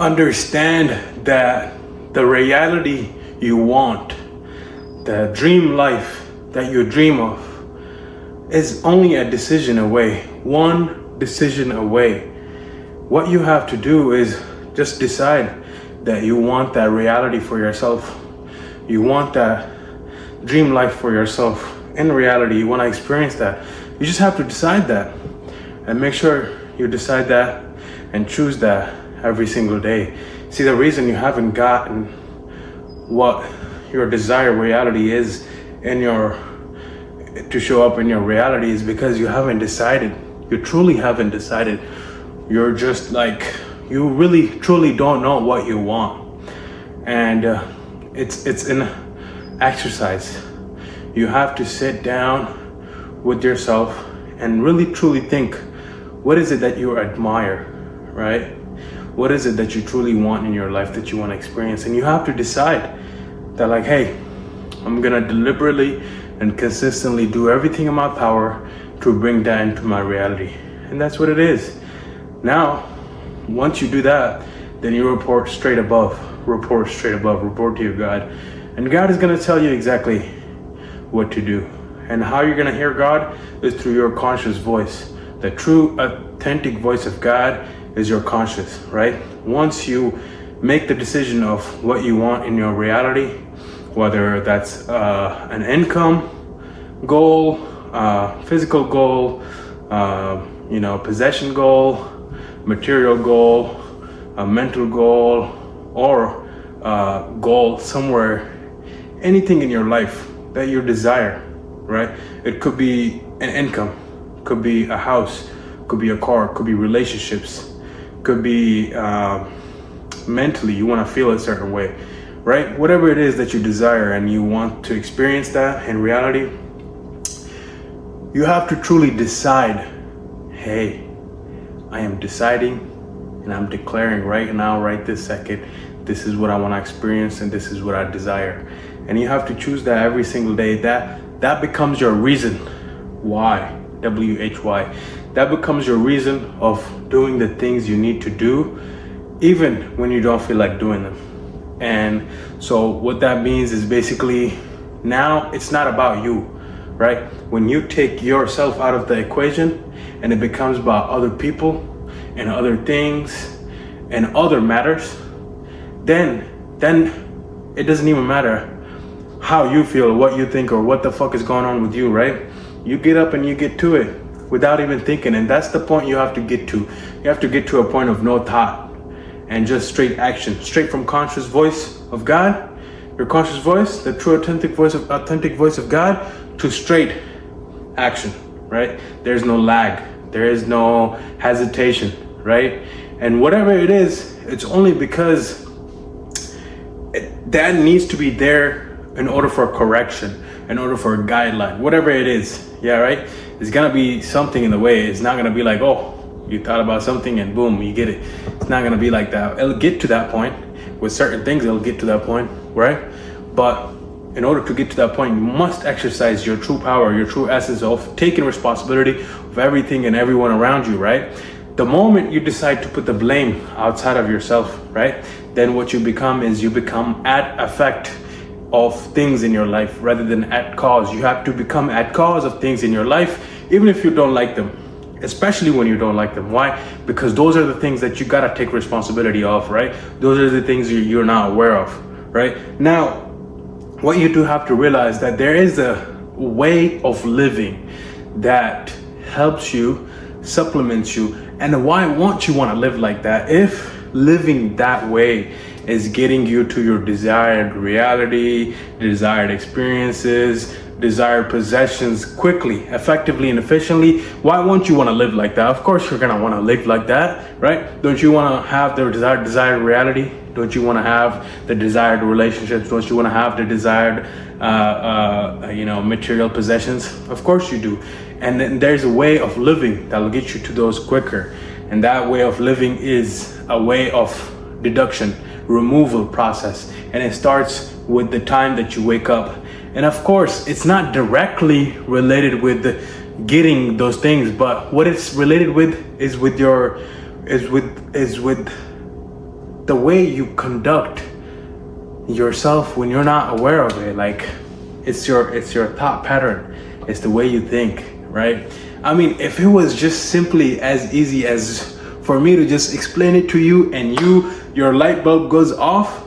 understand that the reality you want, the dream life that you dream of, is only a decision away, one decision away. What you have to do is just decide that you want that reality for yourself. You want that dream life for yourself. In reality, you want to experience that. You just have to decide that, and make sure you decide that and choose that every single day. See, the reason you haven't gotten what your desired reality is to show up in your reality is because you haven't decided. You truly haven't decided. You're just like, you really truly don't know what you want. And it's an exercise. You have to sit down with yourself and really truly think, what is it that you admire, right? What is it that you truly want in your life, that you want to experience? And you have to decide that, like, hey, I'm gonna deliberately and consistently do everything in my power to bring that into my reality. And that's what it is. Now, once you do that, then you report straight above, report to your God. And God is gonna tell you exactly what to do. And how you're gonna hear God is through your conscious voice. The true, authentic voice of God is your conscious, right? Once you make the decision of what you want in your reality, whether that's an income goal, physical goal, possession goal, material goal, a mental goal, or goal somewhere, anything in your life that you desire, right? It could be an income, could be a house, could be a car, could be relationships, could be mentally you want to feel a certain way, right? Whatever it is that you desire and you want to experience that in reality, you have to truly decide, hey, I am deciding and I'm declaring right now, right this second, this is what I want to experience and this is what I desire. And you have to choose that every single day. That becomes your reason why, W-H-Y. That becomes your reason of doing the things you need to do, even when you don't feel like doing them. And so what that means is basically, now it's not about you, right? When you take yourself out of the equation and it becomes about other people and other things and other matters, then it doesn't even matter how you feel or what you think or what the fuck is going on with you, right? You get up and you get to it without even thinking. And that's the point you have to get to. You have to get to a point of no thought and just straight action, straight from conscious voice of God, your conscious voice, the true authentic voice of God, to straight action, right? There's no lag, there is no hesitation, right? And whatever it is, it's only because that needs to be there in order for correction, in order for a guideline, whatever it is, yeah, right? It's gonna be something in the way. It's not gonna be like, oh, you thought about something and boom, you get it. It's not gonna be like that. It'll get to that point. With certain things, it'll get to that point, right? But in order to get to that point, you must exercise your true power, your true essence of taking responsibility of everything and everyone around you, right? The moment you decide to put the blame outside of yourself, right? Then what you become is you become at effect of things in your life rather than at cause. You have to become at cause of things in your life, even if you don't like them, especially when you don't like them. Why? Because those are the things that you gotta take responsibility of, right? Those are the things you're not aware of, right? Now, what you do have to realize that there is a way of living that helps you, supplements you. And why won't you want to live like that if living that way is getting you to your desired reality, desired experiences, desired possessions quickly, effectively, and efficiently? Why won't you want to live like that? Of course you're gonna want to live like that, right? Don't you want to have the desired reality? Don't you want to have the desired relationships? Don't you want to have the desired material possessions? Of course you do. And then there's a way of living that will get you to those quicker. And that way of living is a way of deduction, removal process. And it starts with the time that you wake up. And of course, it's not directly related with getting those things, but what it's related with is with the way you conduct yourself when you're not aware of it. Like, it's your thought pattern. It's the way you think, right? I mean, if it was just simply as easy as for me to just explain it to you and your light bulb goes off,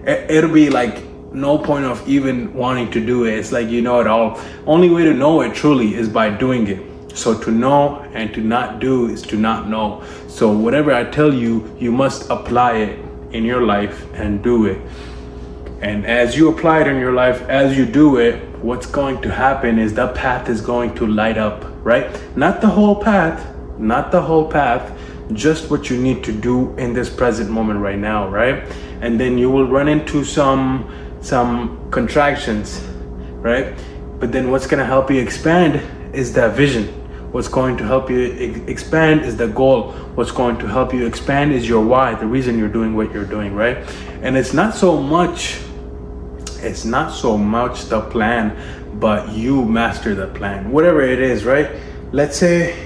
it'll be like no point of even wanting to do it. It's like you know it all. Only way to know it truly is by doing it. So to know and to not do is to not know. So whatever I tell you, you must apply it in your life and do it. And as you apply it in your life, as you do it, what's going to happen is the path is going to light up, right? Not the whole path, just what you need to do in this present moment right now, right? And then you will run into some contractions, right? But then what's going to help you expand is that vision. What's going to help you expand is the goal. What's going to help you expand is your why, the reason you're doing what you're doing, right? And it's not so much the plan, but you master the plan, whatever it is, right? Let's say,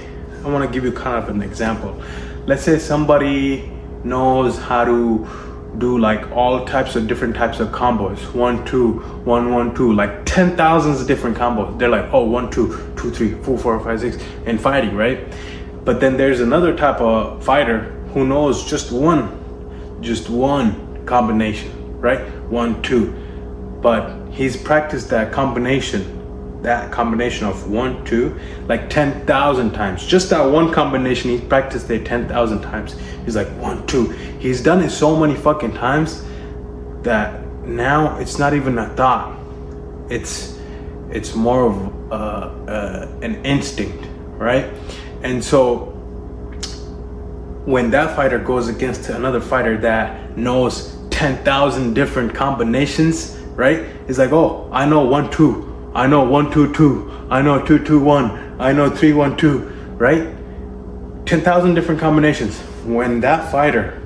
I want to give you kind of an example. Let's say somebody knows how to do like all types of different types of combos, 1 2 1 1 2, like 10,000 different combos. They're like, oh, 1 2 2 3 4 4 5 6 in fighting, right? But then there's another type of fighter who knows just one combination, right? 1 2, but he's practiced that combination of 1 2 like 10,000 times. Just that one combination, he's practiced it 10,000 times. He's like 1 2. He's done it so many fucking times that now it's not even a thought. It's more of an instinct, right? And so when that fighter goes against another fighter that knows 10,000 different combinations, right? It's like, oh, I know 1 2. I know 1 2 2. I know 2 2 1. I know 3 1 2. Right? 10,000 different combinations. When that fighter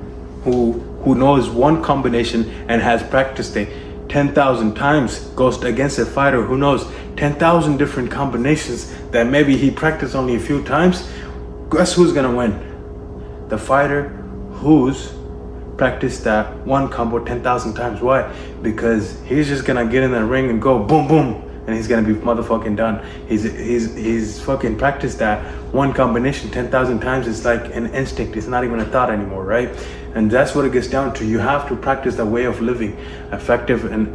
who knows one combination and has practiced it 10,000 times goes against a fighter who knows 10,000 different combinations that maybe he practiced only a few times, guess who's gonna win? The fighter who's practiced that one combo 10,000 times. Why? Because he's just gonna get in the ring and go boom boom, and he's gonna be motherfucking done. He's fucking practiced that one combination 10,000 times. It's like an instinct. It's not even a thought anymore, right? And that's what it gets down to. You have to practice the way of living, effective and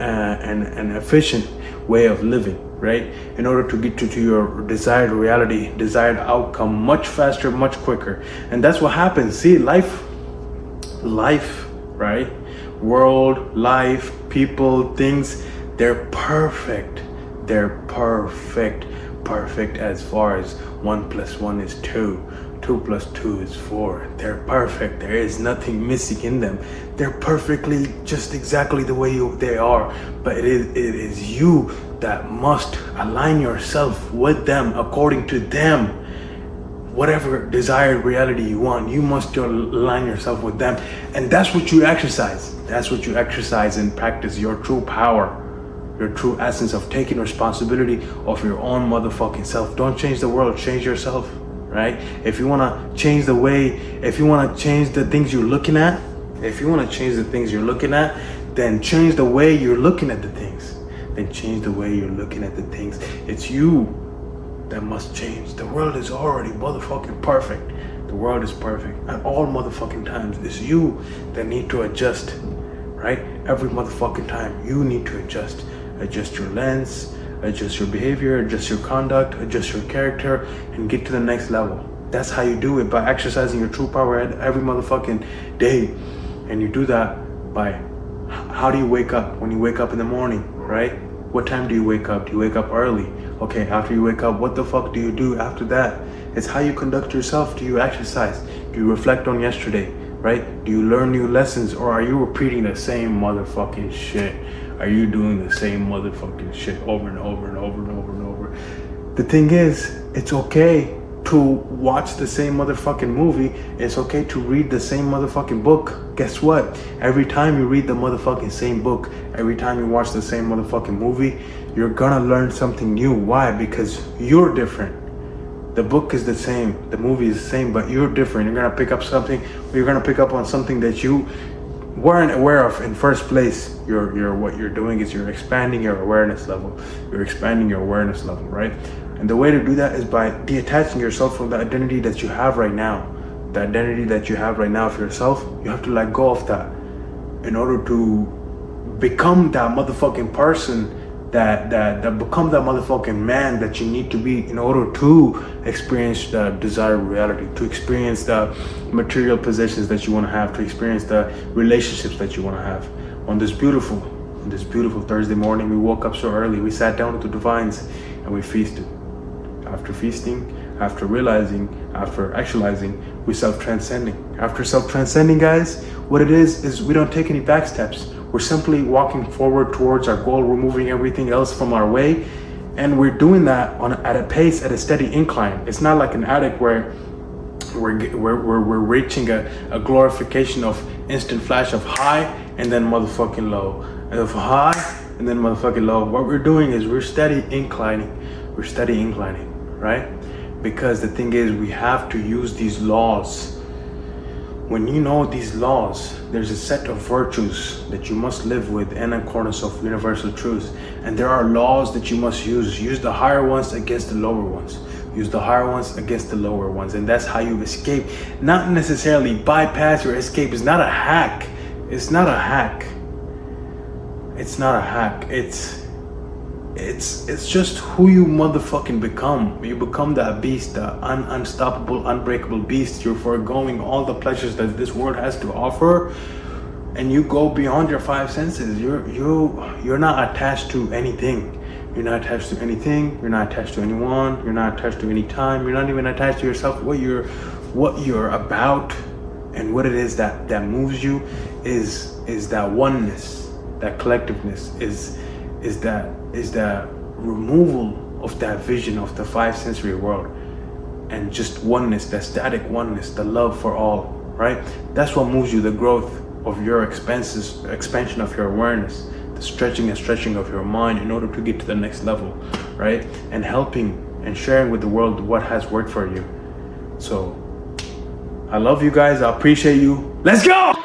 efficient way of living, right? In order to get to your desired reality, desired outcome much faster, much quicker. And that's what happens. See, life, right? World, life, people, things, they're perfect. They're perfect as far as 1 + 1 is 2, 2 + 2 is 4. They're perfect. There is nothing missing in them. They're perfectly just exactly the way they are. But it is you that must align yourself with them, according to them. Whatever desired reality you want, you must align yourself with them. And that's what you exercise. That's what you exercise and practice your true power, your true essence of taking responsibility of your own motherfucking self. Don't change the world, change yourself, right? If you want to change the way, if you want to change the things you're looking at, then change the way you're looking at the things. It's you that must change. The world is already motherfucking perfect. The world is perfect at all motherfucking times. It's you that need to adjust, right? Every motherfucking time you need to adjust. Adjust your lens, adjust your behavior, adjust your conduct, adjust your character, and get to the next level. That's how you do it, by exercising your true power every motherfucking day. And you do that by, how do you wake up? When you wake up in the morning, right? What time do you wake up? Do you wake up early? Okay, after you wake up, what the fuck do you do after that? It's how you conduct yourself. Do you exercise? Do you reflect on yesterday, right? Do you learn new lessons, or are you repeating the same motherfucking shit? Are you doing the same motherfucking shit over and over and over and over and over? The thing is, it's okay to watch the same motherfucking movie. It's okay to read the same motherfucking book. Guess what? Every time you read the motherfucking same book, every time you watch the same motherfucking movie, you're gonna learn something new. Why? Because you're different. The book is the same, the movie is the same, but you're different. You're gonna pick up something, you're gonna pick up on something that you weren't aware of in first place. What you're doing is you're expanding your awareness level. You're expanding your awareness level, right? And the way to do that is by detaching yourself from the identity that you have right now. The identity that you have right now of yourself, you have to let go of that in order to become that motherfucking person, that become that motherfucking man that you need to be in order to experience the desired reality, to experience the material possessions that you want to have, to experience the relationships that you want to have. On this beautiful Thursday morning, we woke up so early, we sat down with the divines and we feasted. After feasting, after realizing, after actualizing, we self-transcending. After self-transcending, guys, what it is we don't take any back steps. We're simply walking forward towards our goal, removing everything else from our way. And we're doing that at a pace, at a steady incline. It's not like an addict where we're reaching a glorification of instant flash of high and then motherfucking low. Of high and then motherfucking low. What we're doing is we're steady inclining. We're steady inclining, right? Because the thing is, we have to use these laws. When you know these laws, there's a set of virtues that you must live with in accordance of universal truths. And there are laws that you must use. Use the higher ones against the lower ones. Use the higher ones against the lower ones. And that's how you escape. Not necessarily bypass or escape. It's not a hack. It's not a hack. It's not a hack. It's just who you motherfucking become. You become that beast, the unstoppable, unbreakable beast. You're foregoing all the pleasures that this world has to offer, and you go beyond your five senses. You're not attached to anything. You're not attached to anything. You're not attached to anyone. You're not attached to any time. You're not even attached to yourself. What you're about, and what it is that moves you, is that oneness, that collectiveness, is that removal of that vision of the five sensory world, and just oneness, that static oneness, the love for all, right? That's what moves you, the growth of your expansion of your awareness, the stretching and stretching of your mind in order to get to the next level, right? And helping and sharing with the world what has worked for you. So I love you guys. I appreciate you. Let's go!